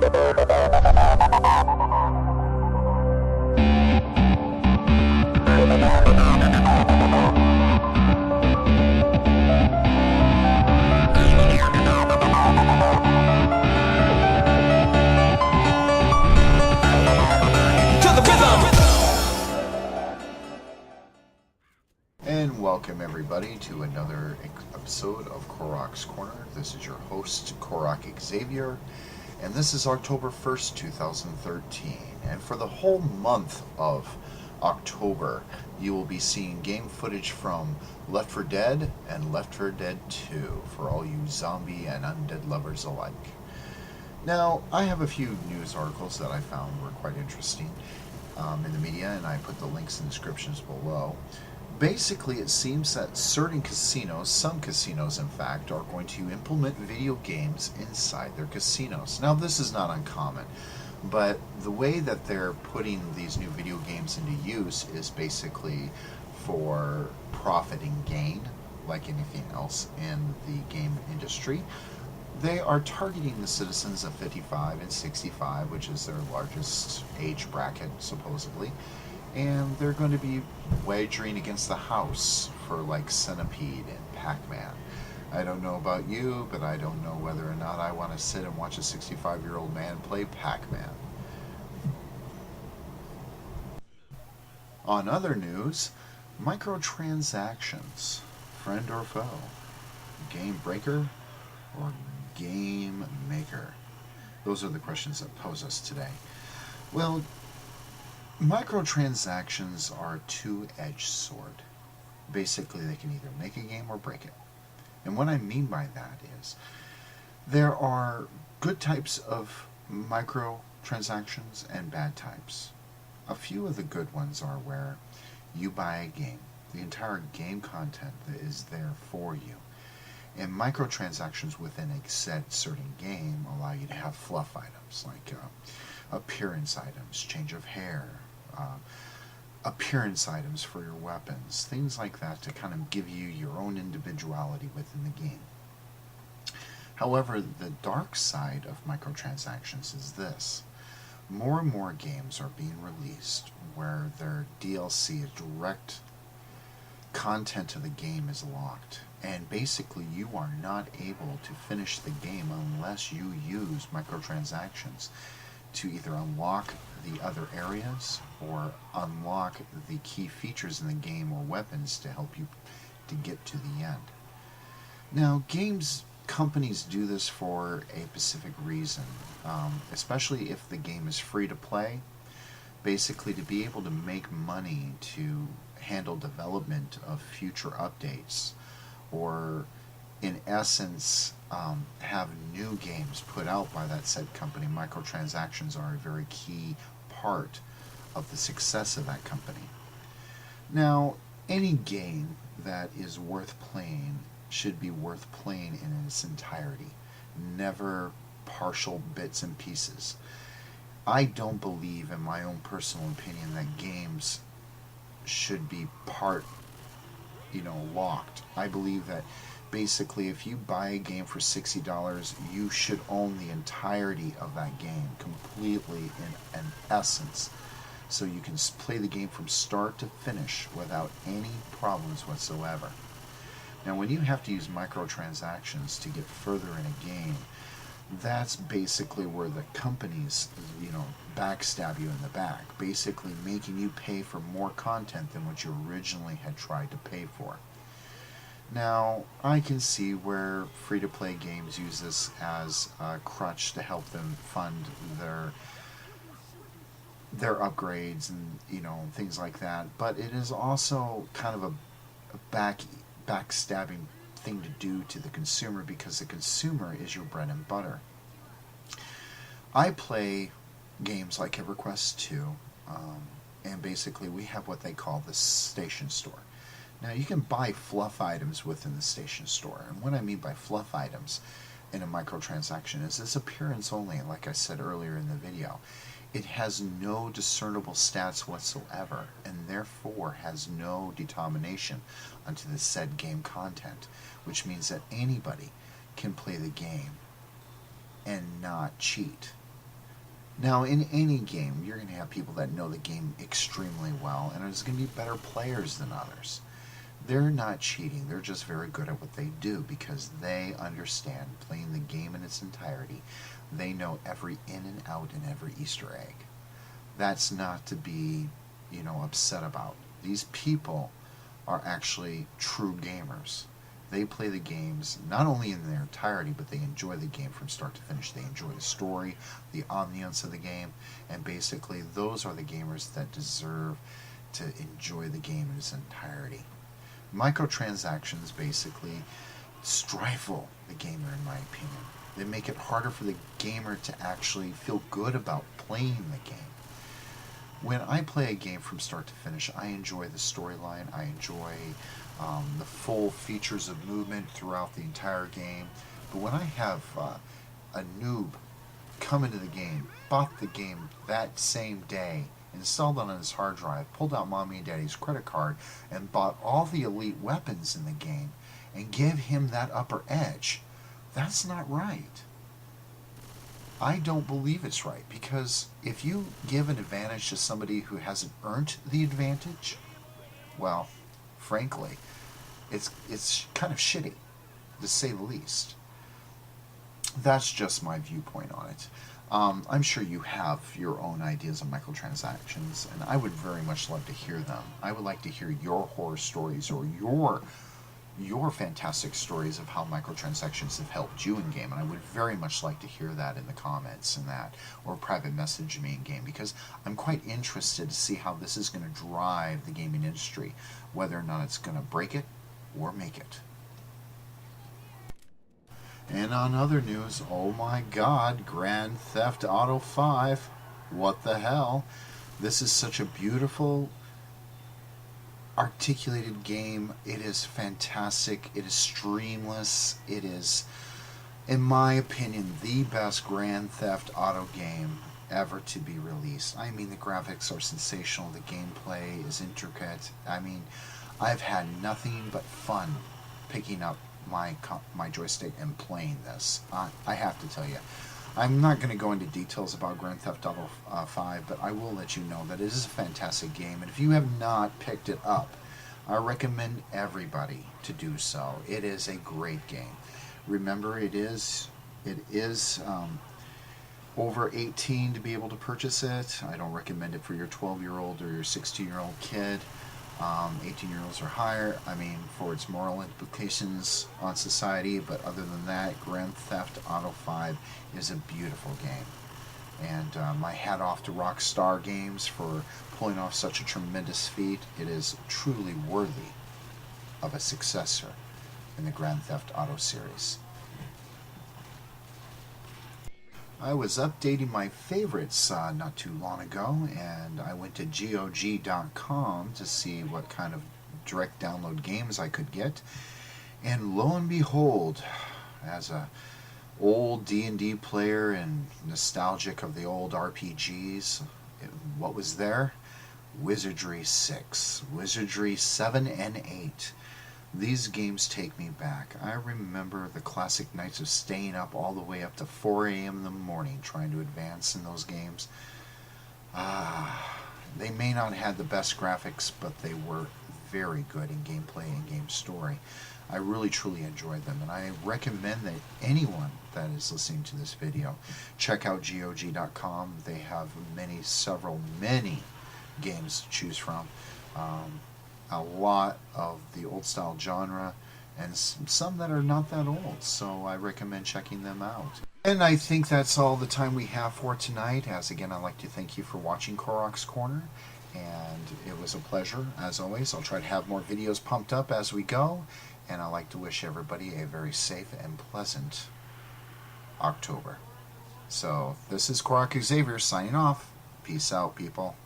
And welcome everybody to another episode of Korok's Corner. This is your host, Korok Xavier, and this is October 1st, 2013. And for the whole month of October, you will be seeing game footage from Left 4 Dead and Left 4 Dead 2 for all you zombie and undead lovers alike. Now, I have a few news articles that I found were quite interesting in the media, and I put the links in the descriptions below. Basically, it seems that certain casinos, some casinos in fact, are going to implement video games inside their casinos. Now, this is not uncommon, but the way that they're putting these new video games into use is basically for profit and gain, like anything else in the game industry. They are targeting the citizens of 55 and 65, which is their largest age bracket, supposedly. And they're going to be wagering against the house for like Centipede and Pac-Man. I don't know about you, but I don't know whether or not I want to sit and watch a 65-year-old man play Pac-Man. On other news, microtransactions, friend or foe, game breaker or game maker? Those are the questions that pose us today. Well, microtransactions are a two-edged sword. Basically, they can either make a game or break it. And what I mean by that is there are good types of microtransactions and bad types. A few of the good ones are where you buy a game. The entire game content is there for you. And microtransactions within a said certain game allow you to have fluff items like appearance items, change of hair, appearance items for your weapons, things like that to kind of give you your own individuality within the game. However, the dark side of microtransactions is this. More and more games are being released where their DLC, direct content of the game, is locked. And basically you are not able to finish the game unless you use microtransactions to either unlock the other areas or unlock the key features in the game or weapons to help you to get to the end. Now, companies do this for a specific reason, especially if the game is free to play. Basically, to be able to make money to handle development of future updates, or in essence have new games put out by that said company. Microtransactions are a very key part of the success of that company. Now, any game that is worth playing should be worth playing in its entirety, never partial bits and pieces. I don't believe, in my own personal opinion, that games should be locked. I believe that basically if you buy a game for $60, you should own the entirety of that game completely in essence, so you can play the game from start to finish without any problems whatsoever. Now, when you have to use microtransactions to get further in a game, that's basically where the companies, backstab you in the back, basically making you pay for more content than what you originally had tried to pay for. Now, I can see where free-to-play games use this as a crutch to help them fund their upgrades and things like that, but it is also kind of a backstabbing thing to do to the consumer, because the consumer is your bread and butter. I play games like EverQuest 2, and basically we have what they call the station store. Now, you can buy fluff items within the station store, and what I mean by fluff items in a microtransaction is it's appearance only, like I said earlier in the video. It has no discernible stats whatsoever, and therefore has no determination onto the said game content, which means that anybody can play the game and not cheat. Now, in any game, you're going to have people that know the game extremely well, and there's going to be better players than others. They're not cheating, they're just very good at what they do because they understand playing the game in its entirety. They know every in and out and every Easter egg. That's not to be, upset about. These people are actually true gamers. They play the games not only in their entirety, but they enjoy the game from start to finish. They enjoy the story, the ambiance of the game, and basically those are the gamers that deserve to enjoy the game in its entirety. Microtransactions basically stifle the gamer, in my opinion. They make it harder for the gamer to actually feel good about playing the game. When I play a game from start to finish, I enjoy the storyline, I enjoy the full features of movement throughout the entire game. But when I have a noob come into the game, bought the game that same day, installed it on his hard drive, pulled out mommy and daddy's credit card, and bought all the elite weapons in the game, and give him that upper edge, that's not right. I don't believe it's right, because if you give an advantage to somebody who hasn't earned the advantage, well, frankly, it's kind of shitty, to say the least. That's just my viewpoint on it. I'm sure you have your own ideas on microtransactions, and I would very much love to hear them. I would like to hear your horror stories or your fantastic stories of how microtransactions have helped you in game, and I would very much like to hear that in the comments and that, or private message me in game, because I'm quite interested to see how this is going to drive the gaming industry, whether or not it's going to break it or make it. And on other news, oh my god, Grand Theft Auto 5. What the hell? This is such a beautiful, articulated game. It is fantastic. It is streamless. It is, in my opinion, the best Grand Theft Auto game ever to be released. I mean, the graphics are sensational. The gameplay is intricate. I mean, I've had nothing but fun picking up my joystick and playing this. I have to tell you, I'm not going to go into details about Grand Theft Auto 5, but I will let you know that it is a fantastic game, and if you have not picked it up, I recommend everybody to do so. It is a great game. Remember, it is over 18 to be able to purchase it. I don't recommend it for your 12-year-old or your 16-year-old kid. 18-year-olds or higher, for its moral implications on society, but other than that, Grand Theft Auto 5 is a beautiful game. And my hat off to Rockstar Games for pulling off such a tremendous feat. It is truly worthy of a successor in the Grand Theft Auto series. I was updating my favorites not too long ago, and I went to GOG.com to see what kind of direct download games I could get. And lo and behold, as a old D&D player and nostalgic of the old RPGs, what was there? Wizardry 6, Wizardry 7 and 8. These games take me back. I remember the classic nights of staying up all the way up to 4 a.m. in the morning trying to advance in those games. They may not have the best graphics, but they were very good in gameplay and game story. I really truly enjoyed them, and I recommend that anyone that is listening to this video check out GOG.com. They have many games to choose from. A lot of the old style genre, and some that are not that old, so I recommend checking them out. And I think that's all the time we have for tonight. As again, I'd like to thank you for watching Korok's Corner, and it was a pleasure as always. I'll try to have more videos pumped up as we go, and I'd like to wish everybody a very safe and pleasant October. So this is Korok Xavier signing off. Peace out, people.